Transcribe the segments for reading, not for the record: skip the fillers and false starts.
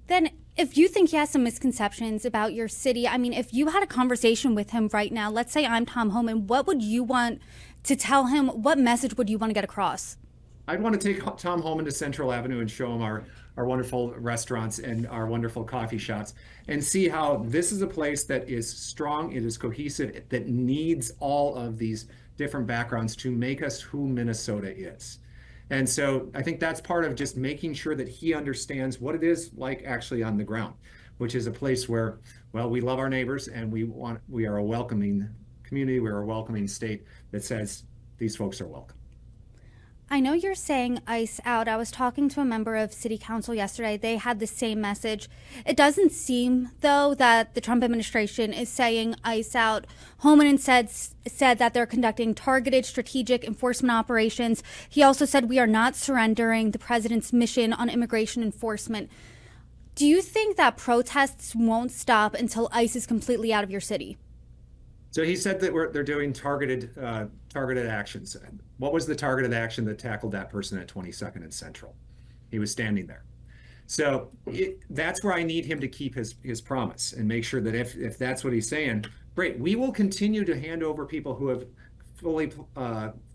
Then, if you think he has some misconceptions about your city, I mean, if you had a conversation with him right now, let's say I'm Tom Homan, what would you want to tell him? What message would you want to get across? I'd want to take Tom Homan to Central Avenue and show him our wonderful restaurants and our wonderful coffee shops and see how this is a place that is strong, it is cohesive, that needs all of these different backgrounds to make us who Minnesota is. And so I think that's part of just making sure that he understands what it is like actually on the ground, which is a place where, well, we love our neighbors and we are a welcoming community, we're a welcoming state that says these folks are welcome. I know you're saying ICE out. I was talking to a member of City Council yesterday. They had the same message. It doesn't seem, though, that the Trump administration is saying ICE out. Homan said that they're conducting targeted strategic enforcement operations. He also said we are not surrendering the president's mission on immigration enforcement. Do you think that protests won't stop until ICE is completely out of your city? So he said that they're doing targeted actions. What was the targeted action that tackled that person at 22nd and Central? He was standing there. So that's where I need him to keep his promise and make sure that if that's what he's saying, great. We will continue to hand over people who have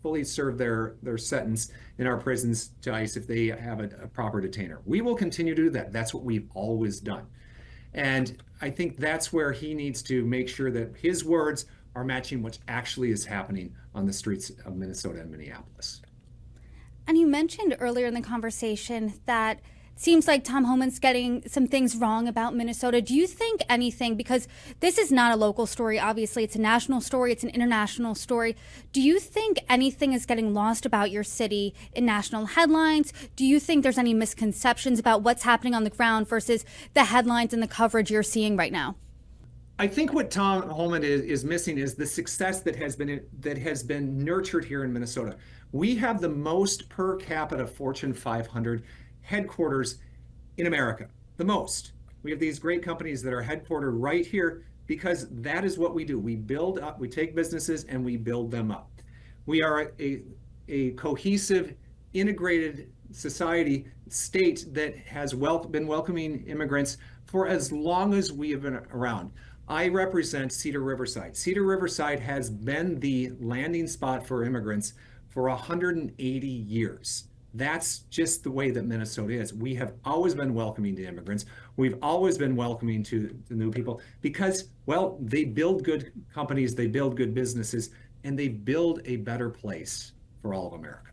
fully served their sentence in our prisons to ICE if they have a proper detainer. We will continue to do that. That's what we've always done. And I think that's where he needs to make sure that his words are matching what actually is happening on the streets of Minnesota and Minneapolis. And you mentioned earlier in the conversation that it seems like Tom Homan's getting some things wrong about Minnesota. Do you think anything, because this is not a local story, obviously, it's a national story, it's an international story. Do you think anything is getting lost about your city in national headlines? Do you think there's any misconceptions about what's happening on the ground versus the headlines and the coverage you're seeing right now? I think what Tom Homan is missing is the success that has been nurtured here in Minnesota. We have the most per capita Fortune 500 headquarters in America, the most. We have these great companies that are headquartered right here because that is what we do. We build up, we take businesses and we build them up. We are a cohesive, integrated society, state that has been welcoming immigrants for as long as we have been around. I represent Cedar Riverside. Cedar Riverside has been the landing spot for immigrants for 180 years. That's just the way that Minnesota is. We have always been welcoming to immigrants. We've always been welcoming to new people because, well, they build good companies, they build good businesses, and they build a better place for all of America.